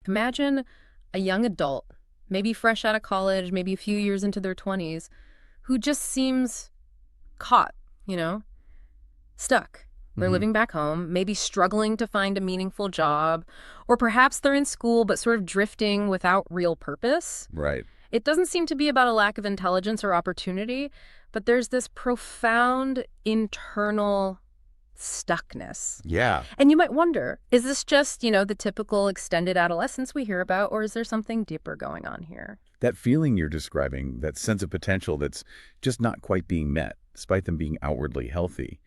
Imagine a young adult, maybe fresh out of college, maybe a few years into their 20s, who just seems caught, you know, stuck. They're Hmm. living back home, maybe struggling to find a meaningful job, or perhaps they're in school but sort of drifting without real purpose. Right. It doesn't seem to be about a lack of intelligence or opportunity, but there's this profound internal stuckness. Yeah. And you might wonder, is this just, the typical extended adolescence we hear about, or is there something deeper going on here? That feeling you're describing, that sense of potential that's just not quite being met, despite them being outwardly healthy,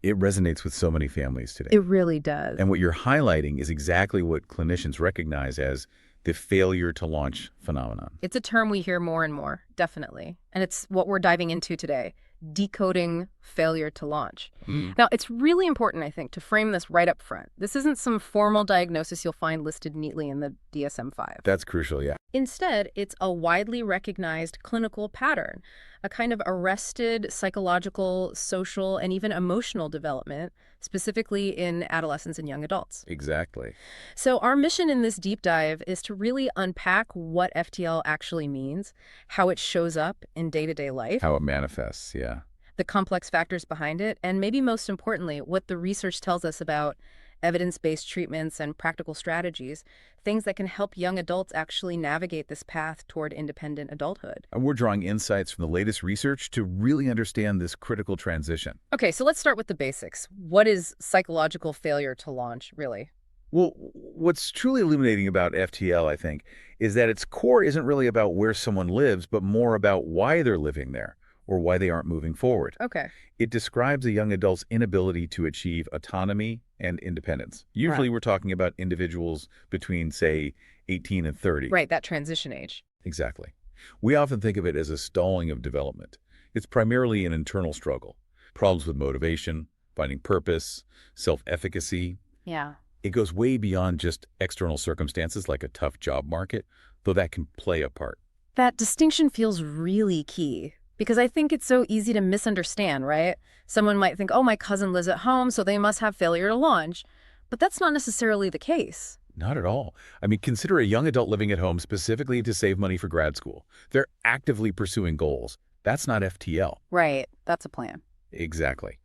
it resonates with so many families today. It really does. And what you're highlighting is exactly what clinicians recognize as the failure to launch phenomenon. It's a term we hear more and more, definitely. And it's what we're diving into today, decoding failure to launch. Mm. Now, it's really important, I think, to frame this right up front. This isn't some formal diagnosis you'll find listed neatly in the DSM-5. That's crucial, yeah. Instead, it's a widely recognized clinical pattern, a kind of arrested psychological, social, and even emotional development, specifically in adolescents and young adults. Exactly. So our mission in this deep dive is to really unpack what FTL actually means, how it shows up in day-to-day life, How it manifests, yeah. the complex factors behind it, and maybe most importantly, what the research tells us about evidence-based treatments and practical strategies, things that can help young adults actually navigate this path toward independent adulthood. And we're drawing insights from the latest research to really understand this critical transition. Okay, so let's start with the basics. What is psychological failure to launch, really? Well, what's truly illuminating about FTL, I think, is that its core isn't really about where someone lives, but more about why they're living there or why they aren't moving forward. Okay. It describes a young adult's inability to achieve autonomy and independence. Right. Usually we're talking about individuals between, say, 18 and 30. Right, that transition age. Exactly. We often think of it as a stalling of development. It's primarily an internal struggle. Problems with motivation, finding purpose, self-efficacy. Yeah. It goes way beyond just external circumstances like a tough job market, though that can play a part. That distinction feels really key because I think it's so easy to misunderstand, right? Someone might think, oh, my cousin lives at home, so they must have failure to launch. But that's not necessarily the case. Not at all. I mean, consider a young adult living at home specifically to save money for grad school. They're actively pursuing goals. That's not FTL. Right. That's a plan. Exactly.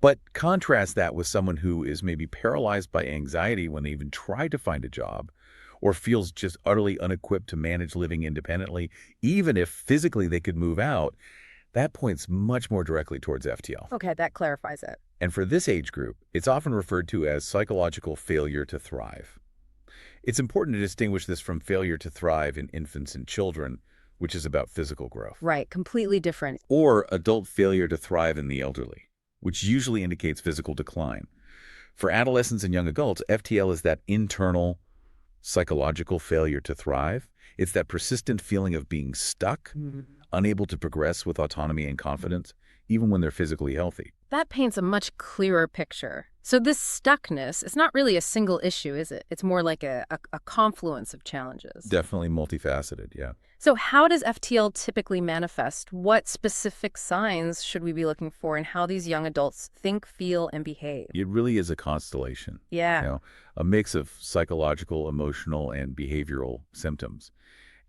But contrast that with someone who is maybe paralyzed by anxiety when they even try to find a job, or feels just utterly unequipped to manage living independently, even if physically they could move out. That points much more directly towards FTL. Okay, that clarifies it. And for this age group, it's often referred to as psychological failure to thrive. It's important to distinguish this from failure to thrive in infants and children, which is about physical growth, Right, completely different. or adult failure to thrive in the elderly, which usually indicates physical decline. For adolescents and young adults, FTL is that internal psychological failure to thrive. It's that persistent feeling of being stuck, unable to progress with autonomy and confidence, even when they're physically healthy. That paints a much clearer picture. So this stuckness, it's not really a single issue, is it? It's more like a confluence of challenges. Definitely multifaceted, yeah. So how does FTL typically manifest? What specific signs should we be looking for in how these young adults think, feel, and behave? It really is a constellation, Yeah. a mix of psychological, emotional, and behavioral symptoms.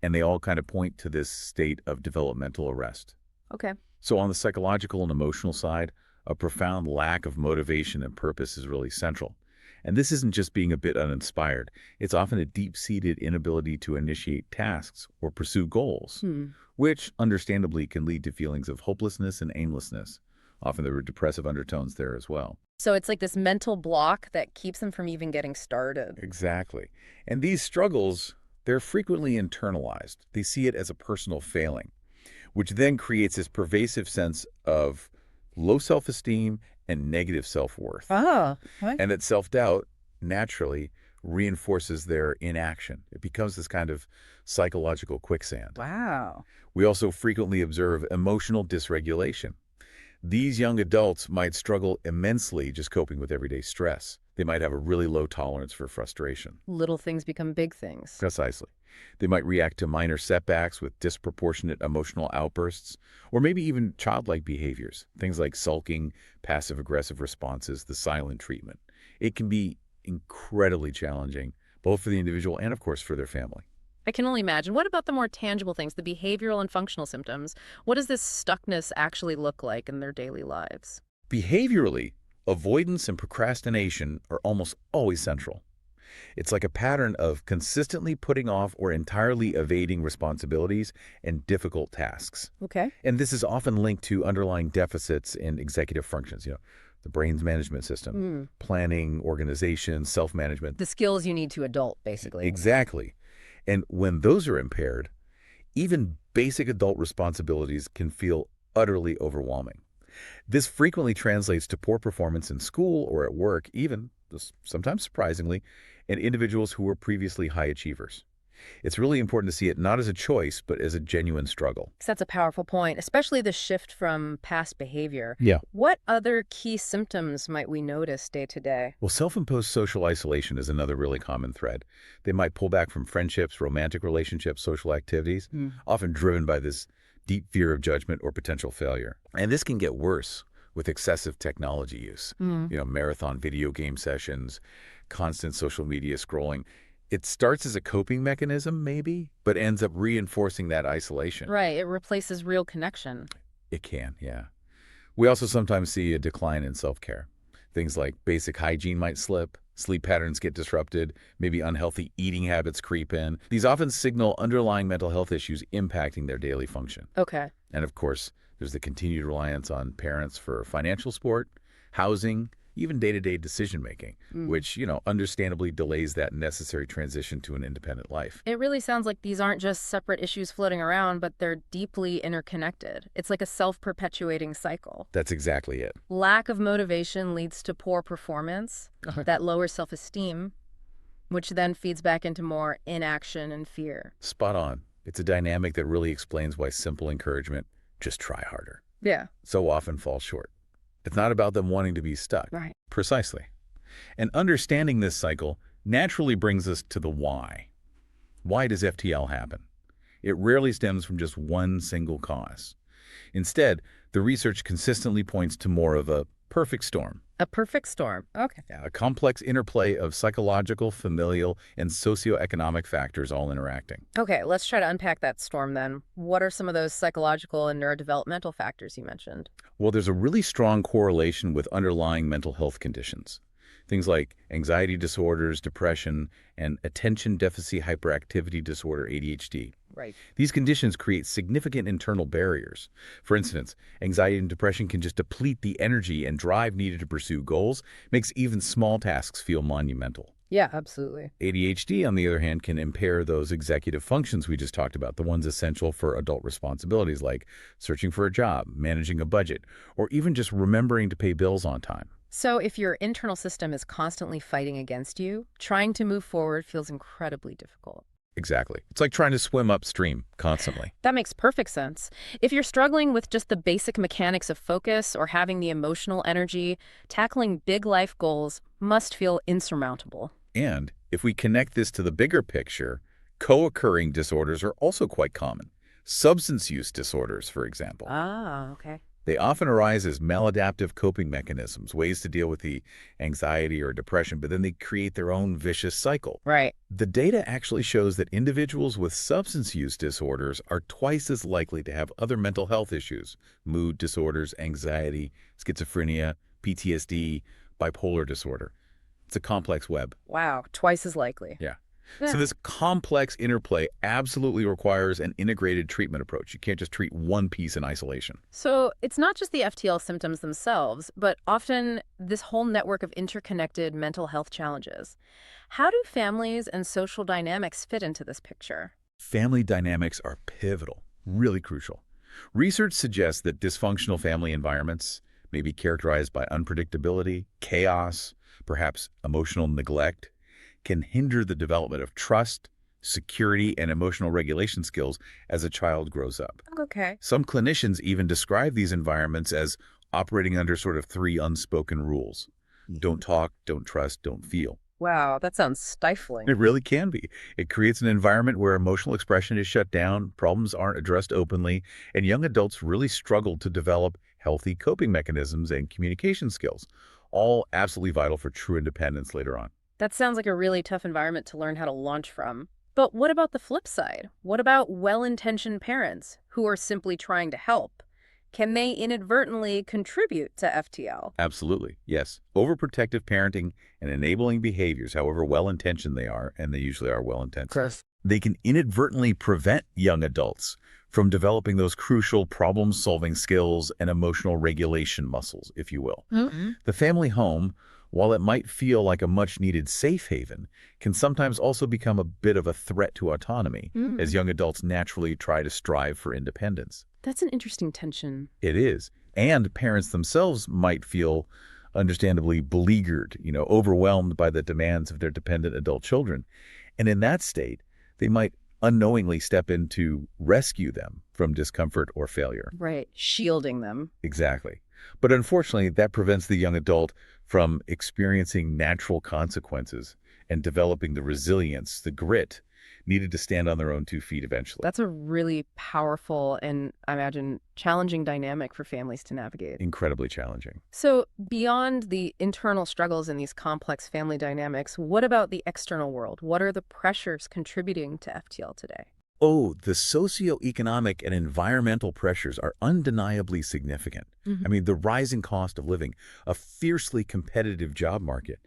And they all kind of point to this state of developmental arrest. Okay. So on the psychological and emotional side, a profound lack of motivation and purpose is really central. And this isn't just being a bit uninspired. It's often a deep-seated inability to initiate tasks or pursue goals, which understandably can lead to feelings of hopelessness and aimlessness. Often there are depressive undertones there as well. So it's like this mental block that keeps them from even getting started. Exactly. And these struggles, they're frequently internalized. They see it as a personal failing, which then creates this pervasive sense of low self-esteem and negative self-worth. Oh, okay. And that self-doubt naturally reinforces their inaction. It becomes this kind of psychological quicksand. Wow. We also frequently observe emotional dysregulation. These young adults might struggle immensely just coping with everyday stress. They might have a really low tolerance for frustration. Little things become big things. Precisely. They might react to minor setbacks with disproportionate emotional outbursts, or maybe even childlike behaviors, things like sulking, passive-aggressive responses, the silent treatment. It can be incredibly challenging, both for the individual and, of course, for their family. I can only imagine. What about the more tangible things, the behavioral and functional symptoms? What does this stuckness actually look like in their daily lives? Behaviorally, avoidance and procrastination are almost always central. It's like a pattern of consistently putting off or entirely evading responsibilities and difficult tasks. Okay. And this is often linked to underlying deficits in executive functions, the brain's management system, Mm. planning, organization, self-management. The skills you need to adult, basically. Exactly. And when those are impaired, even basic adult responsibilities can feel utterly overwhelming. This frequently translates to poor performance in school or at work, even, sometimes surprisingly, in individuals who were previously high achievers. It's really important to see it not as a choice, but as a genuine struggle. 'Cause that's a powerful point, especially the shift from past behavior. Yeah. What other key symptoms might we notice day to day? Well, self-imposed social isolation is another really common thread. They might pull back from friendships, romantic relationships, social activities, Mm. often driven by this deep fear of judgment or potential failure. And this can get worse with excessive technology use. Mm. Marathon video game sessions, constant social media scrolling. It starts as a coping mechanism, maybe, but ends up reinforcing that isolation. Right, it replaces real connection. It can, yeah. We also sometimes see a decline in self-care. Things like basic hygiene might slip, sleep patterns get disrupted, maybe unhealthy eating habits creep in. These often signal underlying mental health issues impacting their daily function. Okay. And of course, there's the continued reliance on parents for financial support, housing, even day-to-day decision-making, Mm. which, understandably delays that necessary transition to an independent life. It really sounds like these aren't just separate issues floating around, but they're deeply interconnected. It's like a self-perpetuating cycle. That's exactly it. Lack of motivation leads to poor performance, that lowers self-esteem, which then feeds back into more inaction and fear. Spot on. It's a dynamic that really explains why simple encouragement, just try harder, Yeah. so often falls short. It's not about them wanting to be stuck. Right. Precisely. And understanding this cycle naturally brings us to the why. Why does FTL happen? It rarely stems from just one single cause. Instead, the research consistently points to more of a perfect storm. A perfect storm. Okay. Yeah, a complex interplay of psychological, familial, and socioeconomic factors all interacting. Okay, let's try to unpack that storm then. What are some of those psychological and neurodevelopmental factors you mentioned? Well, there's a really strong correlation with underlying mental health conditions. Things like anxiety disorders, depression, and attention deficit hyperactivity disorder, ADHD. Right. These conditions create significant internal barriers. For instance, anxiety and depression can just deplete the energy and drive needed to pursue goals, makes even small tasks feel monumental. Yeah, absolutely. ADHD, on the other hand, can impair those executive functions we just talked about, the ones essential for adult responsibilities like searching for a job, managing a budget, or even just remembering to pay bills on time. So if your internal system is constantly fighting against you, trying to move forward feels incredibly difficult. Exactly. It's like trying to swim upstream constantly. That makes perfect sense. If you're struggling with just the basic mechanics of focus or having the emotional energy, tackling big life goals must feel insurmountable. And if we connect this to the bigger picture, co-occurring disorders are also quite common. Substance use disorders, for example. Ah, okay. They often arise as maladaptive coping mechanisms, ways to deal with the anxiety or depression, but then they create their own vicious cycle. Right. The data actually shows that individuals with substance use disorders are twice as likely to have other mental health issues, mood disorders, anxiety, schizophrenia, PTSD, bipolar disorder. It's a complex web. Wow, twice as likely. Yeah. Yeah. So this complex interplay absolutely requires an integrated treatment approach. You can't just treat one piece in isolation. So it's not just the FTL symptoms themselves, but often this whole network of interconnected mental health challenges. How do families and social dynamics fit into this picture? Family dynamics are pivotal, really crucial. Research suggests that dysfunctional family environments may be characterized by unpredictability, chaos, perhaps emotional neglect, can hinder the development of trust, security, and emotional regulation skills as a child grows up. Okay. Some clinicians even describe these environments as operating under sort of three unspoken rules. Don't talk, don't trust, don't feel. Wow, that sounds stifling. It really can be. It creates an environment where emotional expression is shut down, problems aren't addressed openly, and young adults really struggle to develop healthy coping mechanisms and communication skills, all absolutely vital for true independence later on. That sounds like a really tough environment to learn how to launch from. But what about the flip side? What about well-intentioned parents who are simply trying to help? Can they inadvertently contribute to FTL? Absolutely, yes. Overprotective parenting and enabling behaviors, however well-intentioned they are, and they usually are well-intentioned, Chris. they can inadvertently prevent young adults from developing those crucial problem-solving skills and emotional regulation muscles, if you will. Mm-hmm. The family home, while it might feel like a much-needed safe haven, can sometimes also become a bit of a threat to autonomy as young adults naturally try to strive for independence. That's an interesting tension. It is. And parents themselves might feel understandably beleaguered, overwhelmed by the demands of their dependent adult children. And in that state, they might unknowingly step in to rescue them from discomfort or failure. Right. Shielding them. Exactly. But unfortunately, that prevents the young adult from experiencing natural consequences and developing the resilience, the grit needed to stand on their own 2 feet eventually. That's a really powerful and, I imagine, challenging dynamic for families to navigate. Incredibly challenging. So, beyond the internal struggles in these complex family dynamics, what about the external world? What are the pressures contributing to FTL today? Oh, the socioeconomic and environmental pressures are undeniably significant. I mean, the rising cost of living, a fiercely competitive job market.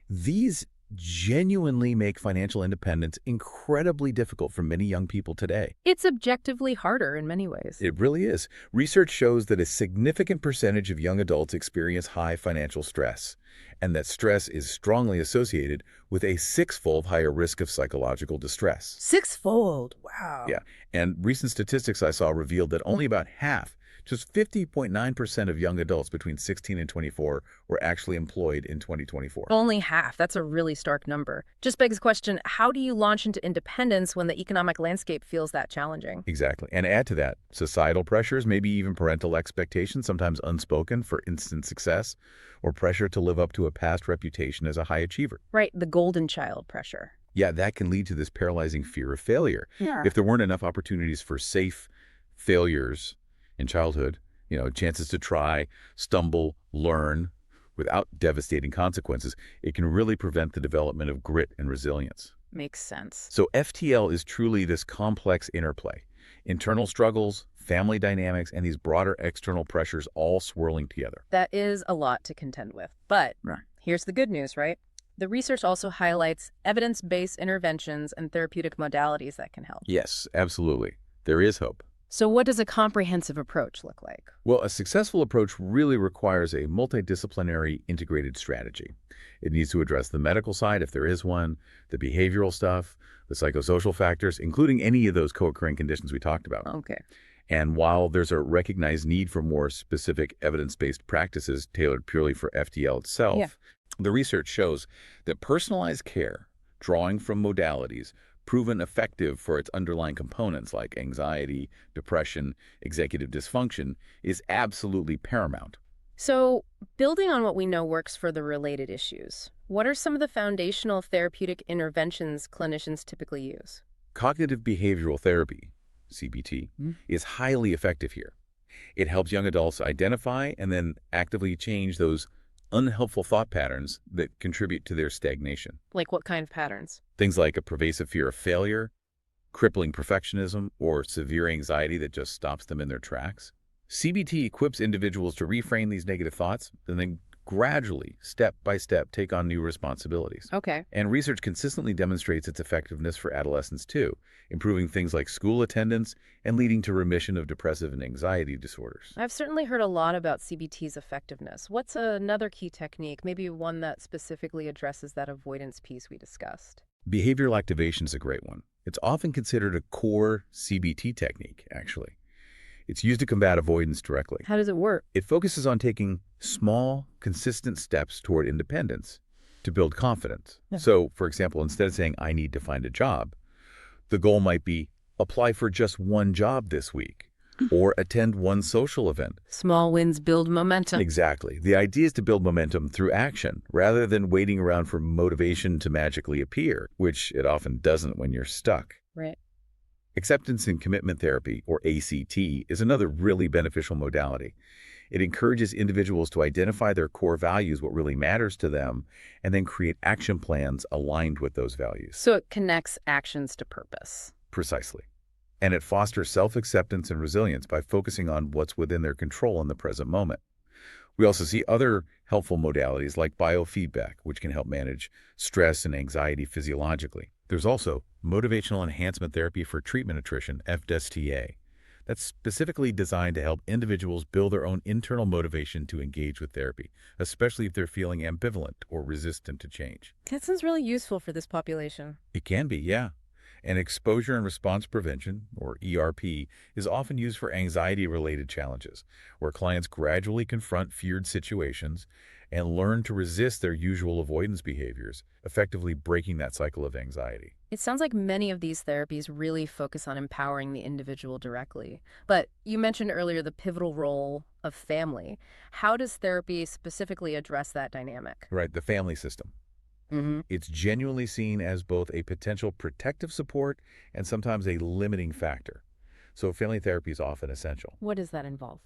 These genuinely make financial independence incredibly difficult for many young people today. It's objectively harder in many ways. It really is. Research shows that a significant percentage of young adults experience high financial stress, and that stress is strongly associated with a 6-fold higher risk of psychological distress. 6-fold. Wow. Yeah, and recent statistics I saw revealed that only about half, just 50.9% of young adults between 16 and 24 were actually employed in 2024. Only half. That's a really stark number. Just begs the question, how do you launch into independence when the economic landscape feels that challenging? Exactly. And add to that, societal pressures, maybe even parental expectations, sometimes unspoken, for instant success, or pressure to live up to a past reputation as a high achiever. Right, the golden child pressure. Yeah, that can lead to this paralyzing fear of failure. Yeah. If there weren't enough opportunities for safe failures in childhood, chances to try, stumble, learn without devastating consequences, it can really prevent the development of grit and resilience. Makes sense. So FTL is truly this complex interplay. Internal struggles, family dynamics, and these broader external pressures all swirling together. That is a lot to contend with. But here's the good news, right? The research also highlights evidence-based interventions and therapeutic modalities that can help. Yes, absolutely. There is hope. So what does a comprehensive approach look like? Well, a successful approach really requires a multidisciplinary integrated strategy. It needs to address the medical side, if there is one, the behavioral stuff, the psychosocial factors, including any of those co-occurring conditions we talked about. Okay. And while there's a recognized need for more specific evidence-based practices tailored purely for FTL itself, the research shows that personalized care, drawing from modalities, proven effective for its underlying components like anxiety, depression, executive dysfunction, is absolutely paramount. So, building on what we know works for the related issues, what are some of the foundational therapeutic interventions clinicians typically use? Cognitive behavioral therapy, CBT, is highly effective here. It helps young adults identify and then actively change those unhelpful thought patterns that contribute to their stagnation. Like what kind of patterns? Things like a pervasive fear of failure, crippling perfectionism, or severe anxiety that just stops them in their tracks. CBT equips individuals to reframe these negative thoughts and then gradually, step by step, take on new responsibilities. Okay. And research consistently demonstrates its effectiveness for adolescents too, improving things like school attendance and leading to remission of depressive and anxiety disorders. I've certainly heard a lot about CBT's effectiveness. What's another key technique, maybe one that specifically addresses that avoidance piece we discussed? Behavioral activation is a great one. It's often considered a core CBT technique, actually. It's used to combat avoidance directly. How does it work? It focuses on taking small, consistent steps toward independence to build confidence. So, for example, instead of saying, I need to find a job, the goal might be apply for just one job this week or attend one social event. Small wins build momentum. Exactly. The idea is to build momentum through action rather than waiting around for motivation to magically appear, which it often doesn't when you're stuck. Right. Acceptance and commitment therapy, or ACT, is another really beneficial modality. It encourages individuals to identify their core values, what really matters to them, and then create action plans aligned with those values. So it connects actions to purpose. Precisely. And it fosters self-acceptance and resilience by focusing on what's within their control in the present moment. We also see other helpful modalities like biofeedback, which can help manage stress and anxiety physiologically. There's also motivational enhancement therapy for treatment attrition, FDSTA. That's specifically designed to help individuals build their own internal motivation to engage with therapy, especially if they're feeling ambivalent or resistant to change. That sounds really useful for this population. It can be, yeah. And exposure and response prevention, or ERP, is often used for anxiety-related challenges, where clients gradually confront feared situations and learn to resist their usual avoidance behaviors, effectively breaking that cycle of anxiety. It sounds like many of these therapies really focus on empowering the individual directly. But you mentioned earlier the pivotal role of family. How does therapy specifically address that dynamic? Right, the family system. It's genuinely seen as both a potential protective support and sometimes a limiting factor. So family therapy is often essential. What does that involve?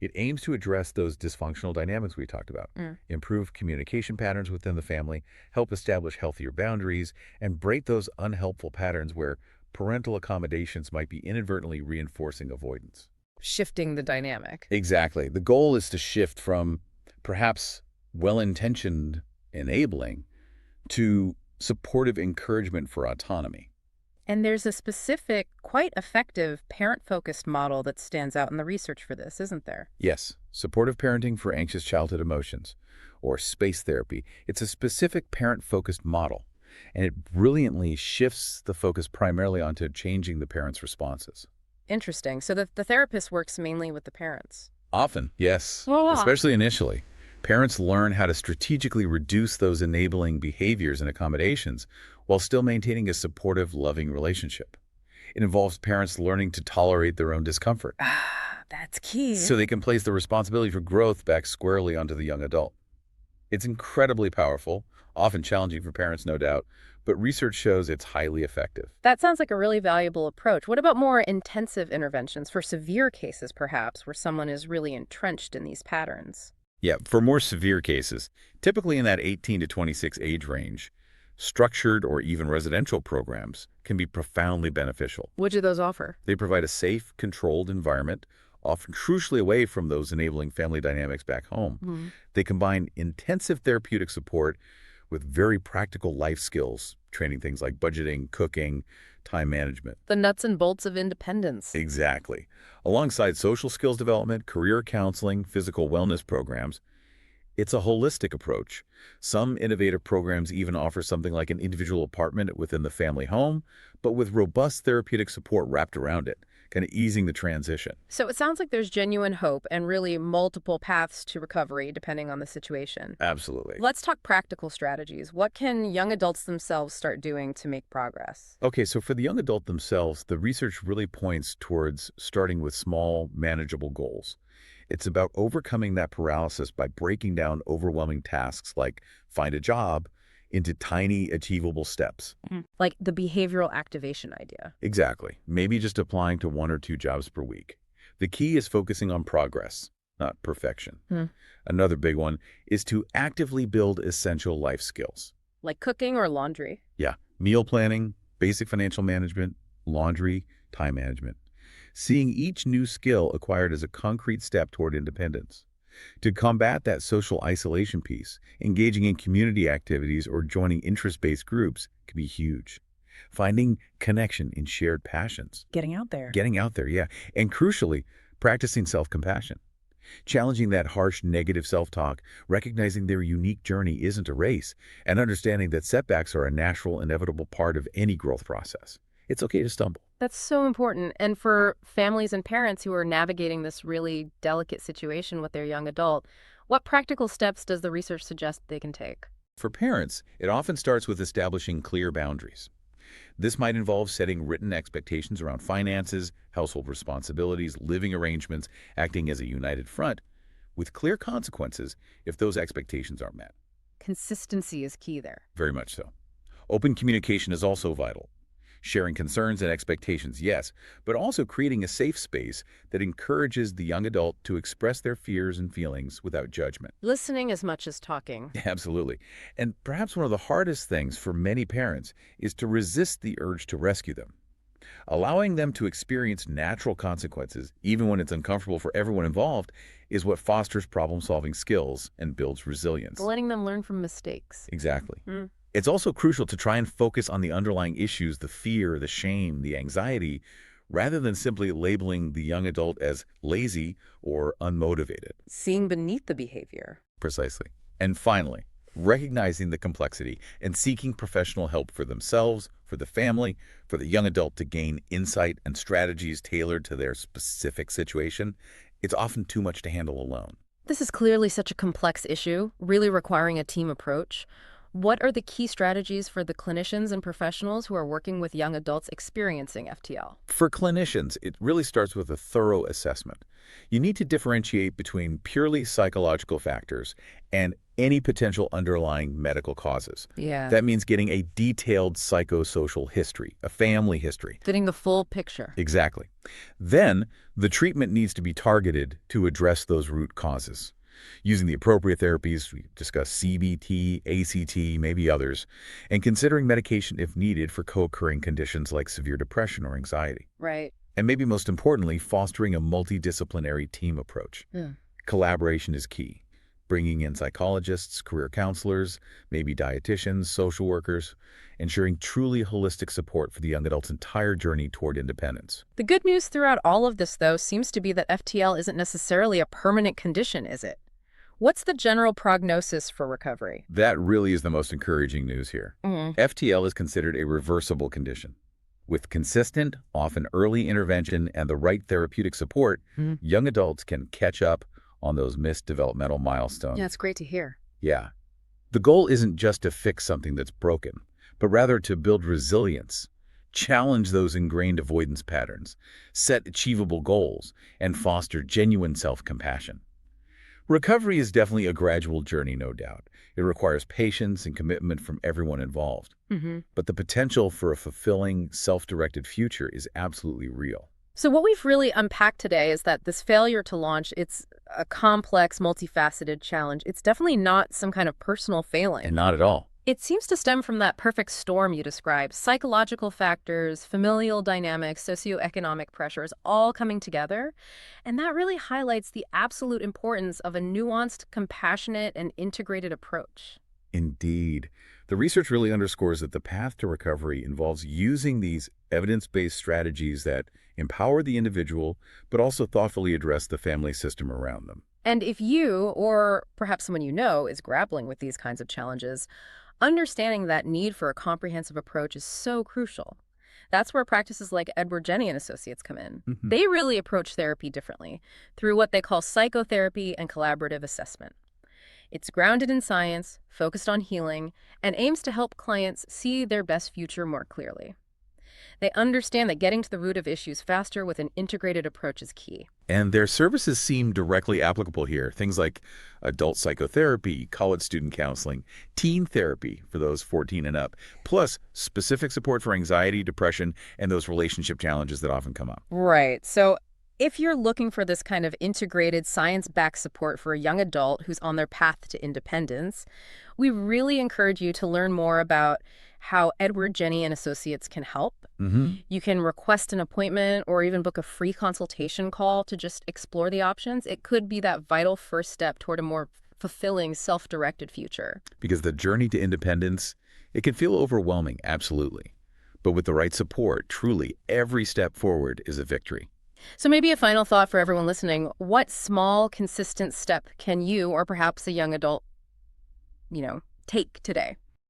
It aims to address those dysfunctional dynamics we talked about, improve communication patterns within the family, help establish healthier boundaries, and break those unhelpful patterns where parental accommodations might be inadvertently reinforcing avoidance. Shifting the dynamic. Exactly. The goal is to shift from perhaps well-intentioned enabling to supportive encouragement for autonomy. And there's a specific, quite effective parent-focused model that stands out in the research for this, isn't there? Yes, supportive parenting for anxious childhood emotions, or space therapy. It's a specific parent-focused model, and it brilliantly shifts the focus primarily onto changing the parent's responses. Interesting. So the therapist works mainly with the parents. Often, yes, Ah. especially initially. Parents learn how to strategically reduce those enabling behaviors and accommodations while still maintaining a supportive, loving relationship. It involves parents learning to tolerate their own discomfort Ah, that's key. so they can place the responsibility for growth back squarely onto the young adult. It's incredibly powerful, often challenging for parents, no doubt, but research shows it's highly effective. That sounds like a really valuable approach. What about more intensive interventions for severe cases, perhaps, where someone is really entrenched in these patterns? Yeah, for more severe cases, typically in that 18 to 26 age range, structured or even residential programs can be profoundly beneficial. What do those offer? They provide a safe, controlled environment, often crucially away from those enabling family dynamics back home. They combine intensive therapeutic support with very practical life skills, training things like budgeting, cooking, time management. The nuts and bolts of independence. Exactly. Alongside social skills development, career counseling, physical wellness programs, it's a holistic approach. Some innovative programs even offer something like an individual apartment within the family home, but with robust therapeutic support wrapped around it, kind of easing the transition. So it sounds like there's genuine hope and really multiple paths to recovery depending on the situation. Absolutely. Let's talk practical strategies. What can young adults themselves start doing to make progress? Okay, so for the young adult themselves, the research really points towards starting with small, manageable goals. It's about overcoming that paralysis by breaking down overwhelming tasks like find a job into tiny, achievable steps. Like the behavioral activation idea. Exactly. Maybe just applying to 1 or 2 jobs per week. The key is focusing on progress, not perfection. Another big one is to actively build essential life skills. Like cooking or laundry. Yeah, meal planning, basic financial management, laundry, time management. Seeing each new skill acquired as a concrete step toward independence. To combat that social isolation piece, engaging in community activities or joining interest-based groups can be huge. Finding connection in shared passions. Getting out there. Getting out there, yeah. And crucially, practicing self-compassion. Challenging that harsh, negative self-talk, recognizing their unique journey isn't a race, and understanding that setbacks are a natural, inevitable part of any growth process. It's okay to stumble. That's so important. And for families and parents who are navigating this really delicate situation with their young adult, what practical steps does the research suggest they can take? For parents, it often starts with establishing clear boundaries. This might involve setting written expectations around finances, household responsibilities, living arrangements, acting as a united front, with clear consequences if those expectations aren't met. Consistency is key there. Very much so. Open communication is also vital. Sharing concerns and expectations, yes, but also creating a safe space that encourages the young adult to express their fears and feelings without judgment. Listening as much as talking. Absolutely. And perhaps one of the hardest things for many parents is to resist the urge to rescue them. Allowing them to experience natural consequences, even when it's uncomfortable for everyone involved, is what fosters problem-solving skills and builds resilience. Letting them learn from mistakes. Exactly. It's also crucial to try and focus on the underlying issues, the fear, the shame, the anxiety, rather than simply labeling the young adult as lazy or unmotivated. Seeing beneath the behavior. Precisely. And finally, recognizing the complexity and seeking professional help for themselves, for the family, for the young adult to gain insight and strategies tailored to their specific situation. It's often too much to handle alone. This is clearly such a complex issue, really requiring a team approach. What are the key strategies for the clinicians and professionals who are working with young adults experiencing FTL? For clinicians, it really starts with a thorough assessment. You need to differentiate between purely psychological factors and any potential underlying medical causes. Yeah. That means getting a detailed psychosocial history, a family history. Fitting the full picture. Exactly. Then, the treatment needs to be targeted to address those root causes. Using the appropriate therapies, we discuss CBT, ACT, maybe others, and considering medication if needed for co-occurring conditions like severe depression or anxiety. Right. And maybe most importantly, fostering a multidisciplinary team approach. Yeah. Collaboration is key. Bringing in psychologists, career counselors, maybe dietitians, social workers, ensuring truly holistic support for the young adult's entire journey toward independence. The good news throughout all of this, though, seems to be that FTL isn't necessarily a permanent condition, is it? What's the general prognosis for recovery? That really is the most encouraging news here. FTL is considered a reversible condition. With consistent, often early intervention and the right therapeutic support, young adults can catch up on those missed developmental milestones. Yeah, it's great to hear. Yeah. The goal isn't just to fix something that's broken, but rather to build resilience, challenge those ingrained avoidance patterns, set achievable goals, and foster genuine self-compassion. Recovery is definitely a gradual journey, no doubt. It requires patience and commitment from everyone involved. But the potential for a fulfilling, self-directed future is absolutely real. So what we've really unpacked today is that this failure to launch, it's a complex, multifaceted challenge. It's definitely not some kind of personal failing. And not at all. It seems to stem from that perfect storm you described. Psychological factors, familial dynamics, socioeconomic pressures, all coming together. And that really highlights the absolute importance of a nuanced, compassionate, and integrated approach. Indeed. The research really underscores that the path to recovery involves using these evidence-based strategies that empower the individual, but also thoughtfully address the family system around them. And if you, or perhaps someone you know, is grappling with these kinds of challenges, understanding that need for a comprehensive approach is so crucial. That's where practices like Edward Jenny and Associates come in. They really approach therapy differently through what they call psychotherapy and collaborative assessment. It's grounded in science, focused on healing, and aims to help clients see their best future more clearly. They understand that getting to the root of issues faster with an integrated approach is key. And their services seem directly applicable here. Things like adult psychotherapy, college student counseling, teen therapy for those 14 and up, plus specific support for anxiety, depression, and those relationship challenges that often come up. Right. So if you're looking for this kind of integrated science-backed support for a young adult who's on their path to independence, we really encourage you to learn more about how Edward Jenny and Associates can help. You can request an appointment or even book a free consultation call to just explore the options. It could be that vital first step toward a more fulfilling, self-directed future. Because the journey to independence, it can feel overwhelming, absolutely. But with the right support, truly, every step forward is a victory. So maybe a final thought for everyone listening. What small, consistent step can you, or perhaps a young adult, take today